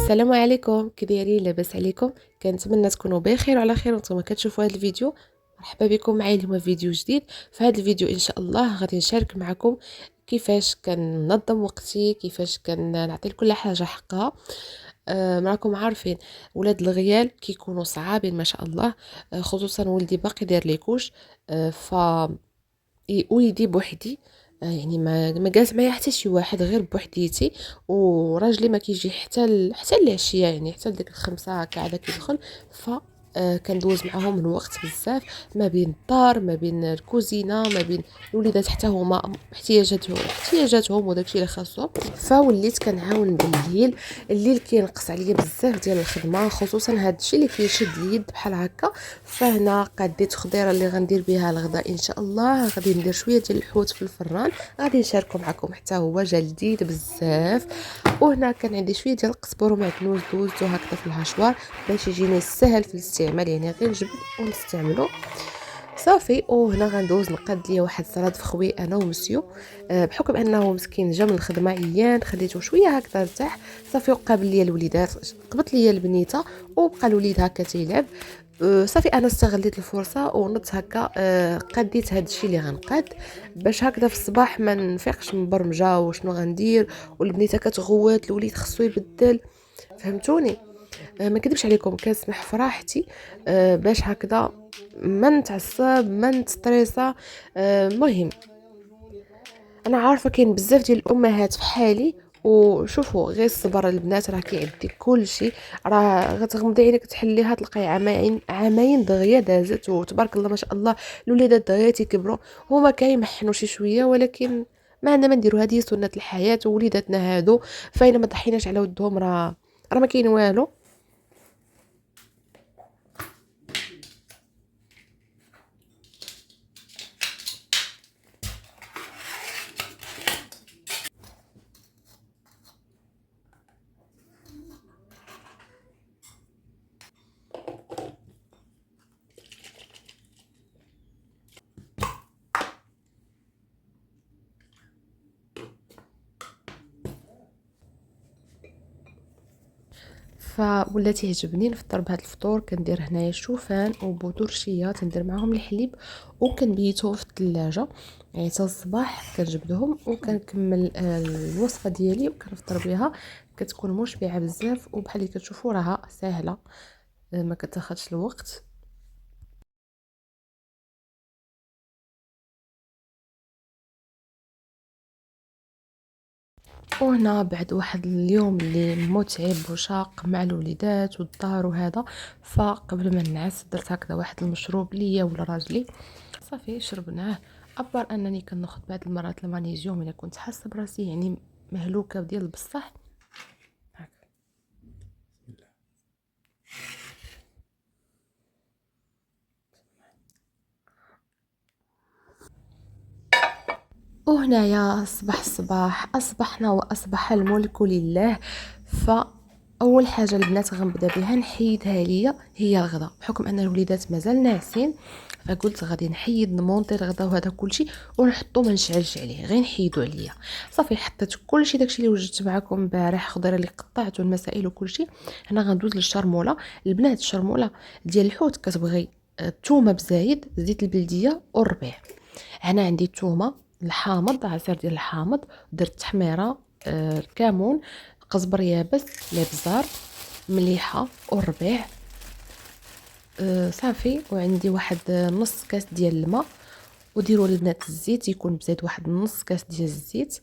السلام عليكم، كي دايرين؟ لاباس عليكم؟ كنتمنى تكونوا بخير وعلى خير وانتم كتشوفوا هذا الفيديو. مرحبا بكم معايا اليوم في فيديو جديد. في هذا الفيديو ان شاء الله غادي نشارك معكم كيفاش كننظم وقتي، كيفاش كنعطي لكل حاجه حقها. راكم عارفين ولاد الغيال كيكونوا صعابين ما شاء الله. خصوصا ولدي باقي داير ليكوش. ف وليدي بوحدي. يعني ما جالس معايا حتى شي واحد غير بوحديتي. وراجلي ما كيجي حتى العشيه، يعني حتى ديك الخمسة هكا عاد كيدخل. ف كندوز معاهم الوقت بزاف، ما بين الدار ما بين الكوزينه ما بين الوليدات، حتى هما احتياجاتهم وداكشي اللي خاصهم. فوليت كنعاون بالليل. الليل كينقص عليا بزاف ديال الخدمه، خصوصا هذا الشيء اللي كيشد اليد بحال هكا. فهنا قديت خضيره اللي غندير بها الغداء ان شاء الله. غادي ندير شويه ديال الحوت في الفران، غادي نشاركو معكم حتى هو جا لذيذ بزاف. وهنا كان عندي شويه ديال القزبر ومعدنوس دوزتو هكذا في الهشوار باش يجيني سهل في الاستعمال، يعني غير نجبد ونستعملو صافي. وهنا غندوز نقاد ليا واحد السلطه فخوي انا ومسيو. بحكم انه مسكين جا من الخدمه عيان، خليته شويه هكذا ارتاح. صافي وقابل ليا الوليدات، قبط ليا البنيته وبقى الوليد هكا تيلعب. صافي انا استغليت الفرصه ونط هكا. قديت هذا الشيء اللي غنقاد باش هكذا في الصباح ما نفيقش مبرمجه وشنو غندير، والبنيته كتغوت، الوليد خصو يبدل. فهمتوني؟ ما كذبش عليكم، كنسمح في راحتي باش هكذا ما نتعصب ما نستريسا. مهم، انا عارفه كاين بزاف ديال الامهات في حالي، وشوفوا غير الصبر البنات راه كيعدي كل شيء. راه غتغمضي عينك تحليها تلقاي عامين دغيا دازت، وتبارك الله ما شاء الله الوليدات دغيا تيكبروا. هما كيمحنوا شي شويه، ولكن ما عندنا ما نديروا، هذه سنه الحياه. ووليداتنا هادو فاين ما ضحيناش على ودهم راه ما كاين والو. فولا تعجبني نفطر بهذا الفطور. كندير هنايا الشوفان وبذور شيا، تندير معاهم الحليب وكنبيتهم في الثلاجه، يعني حتى الصباح كنجبدهم وكنكمل الوصفه ديالي وكنفطر بها. كتكون مشبعه بزاف، وبحال اللي كتشوفوا راها سهله، ما كتاخذش الوقت. وهنا بعد واحد اليوم اللي متعب وشاق مع الوليدات والدار وهذا، فقبل ما ننعس درت هكذا واحد المشروب ليا ولا راجلي. صافي شربناه. ابر انني كناخذ بعض المرات المغنيسيوم الا كنت حاسه براسي يعني مهلوكه ديال بصح. وهنايا صباح الصباح اصبحنا واصبح الملك لله. فاول حاجه البنات غنبدا بها نحيدها ليا هي الغدا، بحكم ان الوليدات مازال ناعسين. فقلت غادي نحيد نمونطي الغدا وهذا كلشي ونحطو ما نشعلش عليه، غير نحيدو عليا. صافي حطيت كلشي داكشي اللي وجدت معكم امبارح، خضيره اللي قطعت والمسائل وكلشي. هنا غندوز للشرموله. البنات الشرموله ديال الحوت كتبغي الثومه بزايد، زيت البلديه والربيع. هنا عندي الثومه الحامض، عصير ديال الحامض، درت تحميره، الكمون، قزبر يابس، الابزار، مليحه والربيع. صافي. وعندي واحد نص كاس ديال الماء. وديروا البنات الزيت يكون بزيت واحد نص كاس ديال الزيت.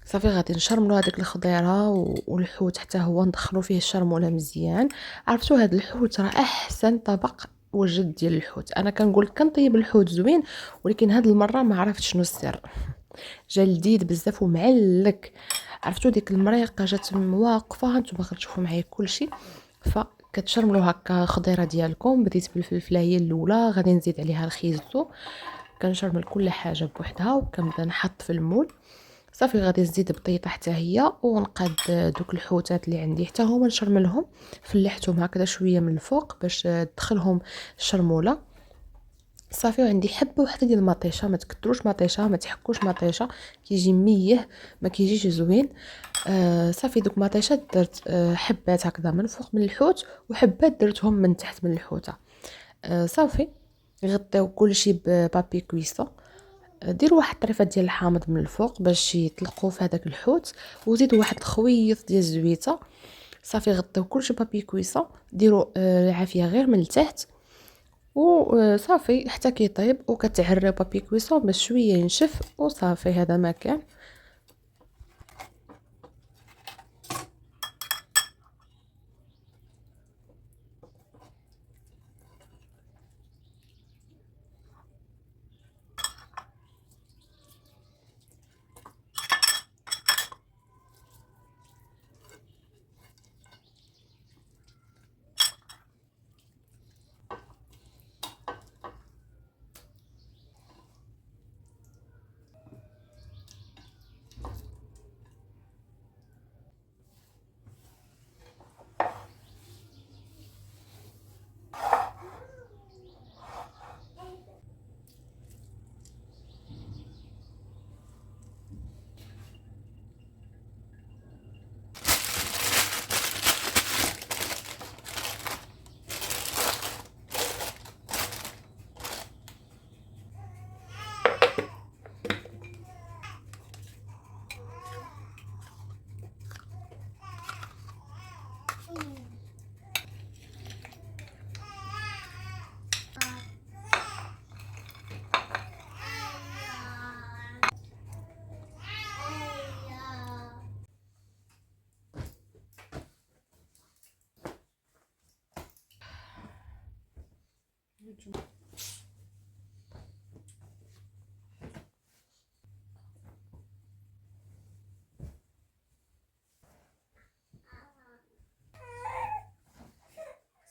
صافي غادي نشرملو هذيك الخضيره والحوت حتى هو ندخلو فيه الشرموله مزيان. عرفتوا هذا الحوت راه احسن طبق وجد ديال الحوت. انا كنقول كنطيب الحوت زوين، ولكن هاد المره ما عرفتش شنو السر. جا لذيذ بزاف ومعلك. عرفتوا ديك المريقه جات واقفه، نتوما غتشوفوا معايا كلشي. فكتشرملو هكا خضيره ديالكم، بديت بالفلفله هي الاولى، غادي نزيد عليها الخيزو. كنشرمل كل حاجه بوحدها وكنبدا نحط في المول. صافي غادي نزيد بطيطه حتى هي، ونقاد دوك الحوتات اللي عندي حتى هما نشرملهم. فلحتهم هكذا شويه من الفوق باش تدخلهم الشرموله. صافي. وعندي حبه وحده ديال المطيشه، ما تكثروش مطيشه، ما تحكوش مطيشه، كيجي ميه ما كيجيش زوين. صافي دوك مطيشات درت حبات هكذا من فوق من الحوت، وحبات درتهم من تحت من الحوته. صافي غطيو كلشي ببابي كويسون. ديروا واحد الطريفه ديال الحامض من الفوق باش يطلقوا في هذاك الحوت، وزيدوا واحد الخويط ديال الزويته. صافي غطيو كلشي بابي كويسون، ديروا العافيه غير من التحت، وصافي حتى كيطيب. وكتعريو بابي كويسون باش شويه ينشف، وصافي هذا ما كان.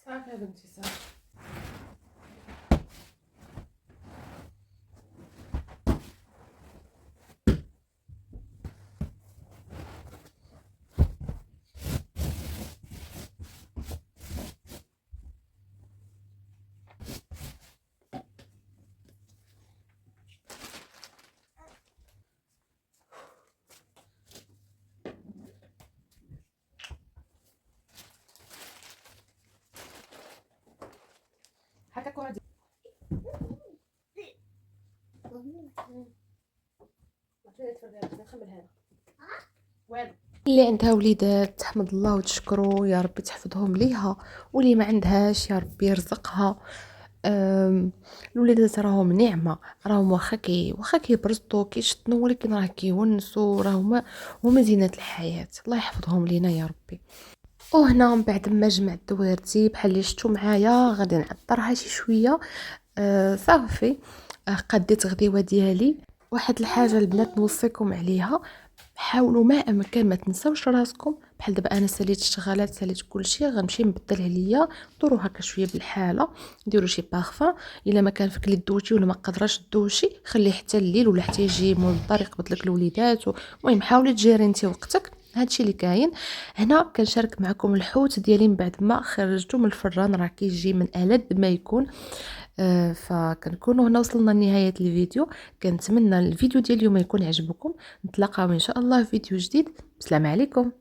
صافي يا بنتي صافي. حتى كره دي اللي عندها وليدات تحمد الله وتشكرو، يا ربي تحفظهم ليها، واللي ما عندهاش يا ربي يرزقها. الوليدات راهم نعمه، راهم واخا كيبرزطوا كيشطنوا، ولكن راه كيونسوا، هما زينة الحياه. الله يحفظهم لينا يا ربي. وهنا من بعد ما جمعت دويرتي بحال اللي شفتوا معايا، غادي نعطرها شي شويه. صافي قديت غديوه ديالي. واحد الحاجه البنات نوصيكم عليها، حاولوا ما امكن ما تنساوش راسكم. بحال دابا انا ساليت الشغالات، ساليت كلشي، غنمشي نبدل عليا. دوروا هكا شويه بالحاله، ديروا شي بارفان. الا ما كان فيك لي دوشي ولا ما قدراش دوشي، خليه حتى الليل ولا حتى يجي مول الدار يقبض لك الوليدات. المهم حاولي تجيري انت وقتك. هادشي اللي كاين. هنا كنشارك معكم الحوت ديالي من بعد ما خرجته من الفران، راه كيجي من ألذ ما يكون. فكنكونوا هنا وصلنا لنهايه الفيديو. كنتمنى الفيديو ديال اليوم يكون عجبكم. نتلاقاو ان شاء الله في فيديو جديد. السلام عليكم.